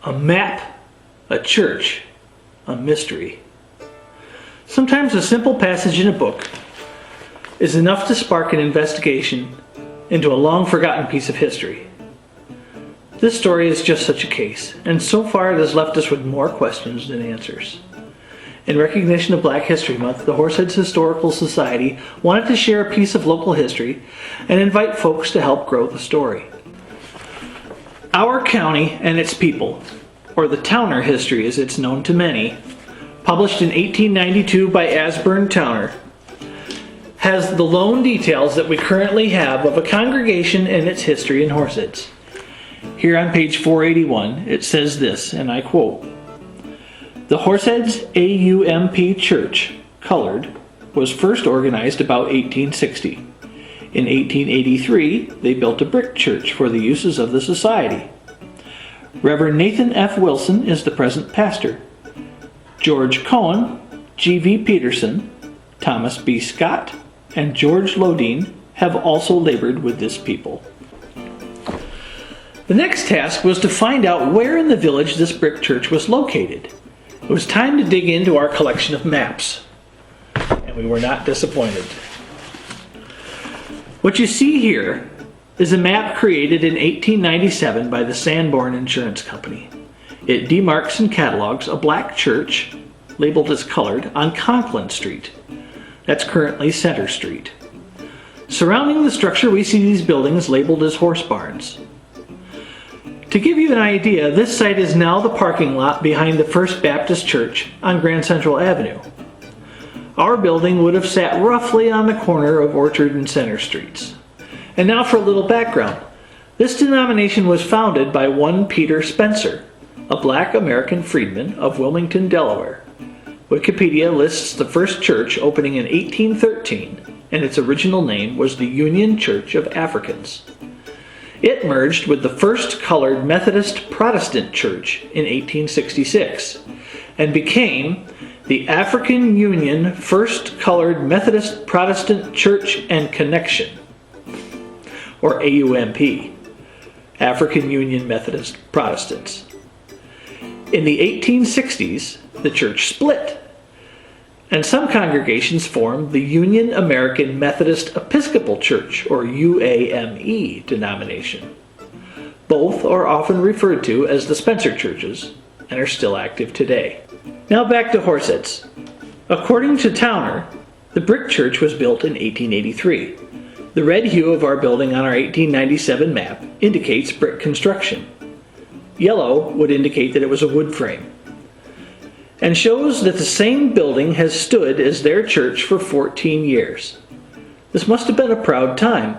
A map, a church, a mystery. Sometimes a simple passage in a book is enough to spark an investigation into a long-forgotten piece of history. This story is just such a case, and so far it has left us with more questions than answers. In recognition of Black History Month, the Horseheads Historical Society wanted to share a piece of local history and invite folks to help grow the story. Our county and its people, or the Towner history as it's known to many, published in 1892 by Asburn Towner, has the lone details that we currently have of a congregation and its history in Horseheads. Here on page 481 it says this, and I quote, "The Horseheads A.U.M.P. Church, colored, was first organized about 1860. In 1883, they built a brick church for the uses of the society. Reverend Nathan F. Wilson is the present pastor. George Cohen, G.V. Peterson, Thomas B. Scott, and George Lodine have also labored with this people." The next task was to find out where in the village this brick church was located. It was time to dig into our collection of maps, and we were not disappointed. What you see here is a map created in 1897 by the Sanborn Insurance Company. It demarks and catalogs a black church, labeled as colored, on Conklin Street. That's currently Center Street. Surrounding the structure we see these buildings labeled as horse barns. To give you an idea, this site is now the parking lot behind the First Baptist Church on Grand Central Avenue. Our building would have sat roughly on the corner of Orchard and Center Streets. And now for a little background. This denomination was founded by one Peter Spencer, a Black American freedman of Wilmington, Delaware. Wikipedia lists the first church opening in 1813, and its original name was the Union Church of Africans. It merged with the First Colored Methodist Protestant Church in 1866 and became the African Union First Colored Methodist Protestant Church and Connection, or A.U.M.P, African Union Methodist Protestants. In the 1860s, the church split, and some congregations formed the Union American Methodist Episcopal Church, or UAME denomination. Both are often referred to as the Spencer churches and are still active today. Now back to Horseheads. According to Towner, the brick church was built in 1883. The red hue of our building on our 1897 map indicates brick construction. Yellow would indicate that it was a wood frame, and shows that the same building has stood as their church for 14 years. This must have been a proud time.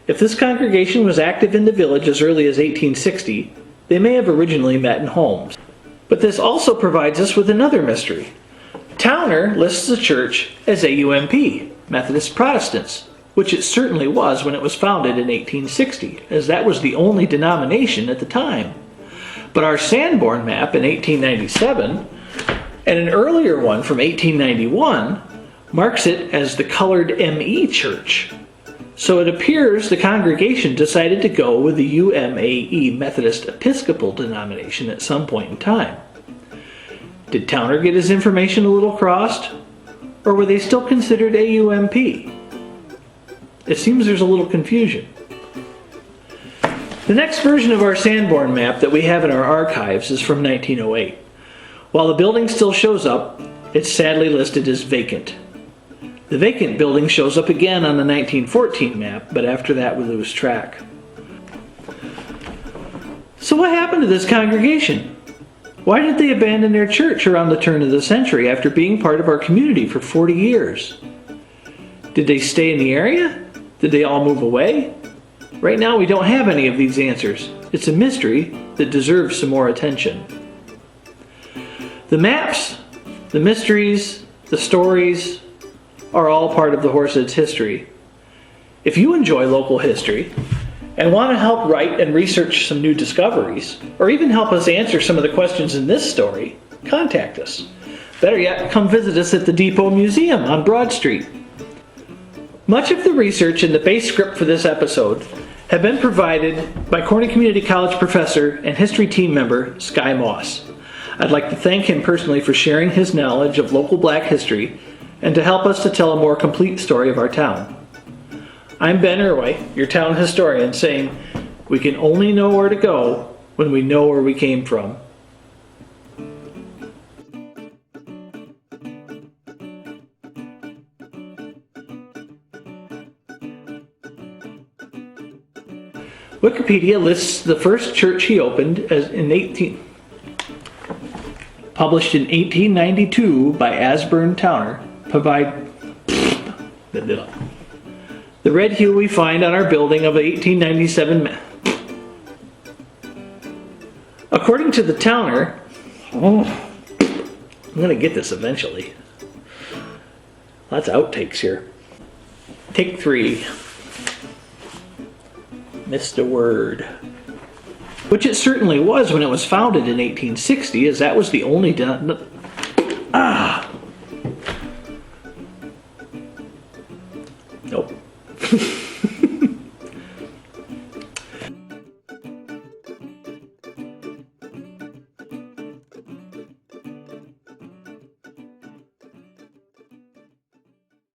If this congregation was active in the village as early as 1860, they may have originally met in homes. But this also provides us with another mystery. Towner lists the church as A.U.M.P, Methodist Protestants, which it certainly was when it was founded in 1860, as that was the only denomination at the time. But our Sanborn map in 1897, and an earlier one from 1891, marks it as the colored M.E. Church. So it appears the congregation decided to go with the U.M.A.E. Methodist Episcopal denomination at some point in time. Did Towner get his information a little crossed? Or were they still considered A.U.M.P? It seems there's a little confusion. The next version of our Sanborn map that we have in our archives is from 1908. While the building still shows up, it's sadly listed as vacant. The vacant building shows up again on the 1914 map, but after that we lose track. So what happened to this congregation? Why did they abandon their church around the turn of the century after being part of our community for 40 years? Did they stay in the area? Did they all move away? Right now we don't have any of these answers. It's a mystery that deserves some more attention. The maps, the mysteries, the stories are all part of the Horseheads history. If you enjoy local history and want to help write and research some new discoveries, or even help us answer some of the questions in this story, contact us. Better yet, come visit us at the Depot Museum on Broad Street. Much of the research in the base script for this episode have been provided by Corning Community College professor and history team member Sky Moss. I'd like to thank him personally for sharing his knowledge of local black history and to help us to tell a more complete story of our town. I'm Ben Irway, your town historian, saying we can only know where to go when we know where we came from. Wikipedia lists the first church he opened as published in 1892 by Asburn Towner. The red hue we find on our building of the 1897 according to the Towner, I'm going to get this eventually. Lots of outtakes here. Take 3. Missed a word. Which it certainly was when it was founded in 1860, as that was the only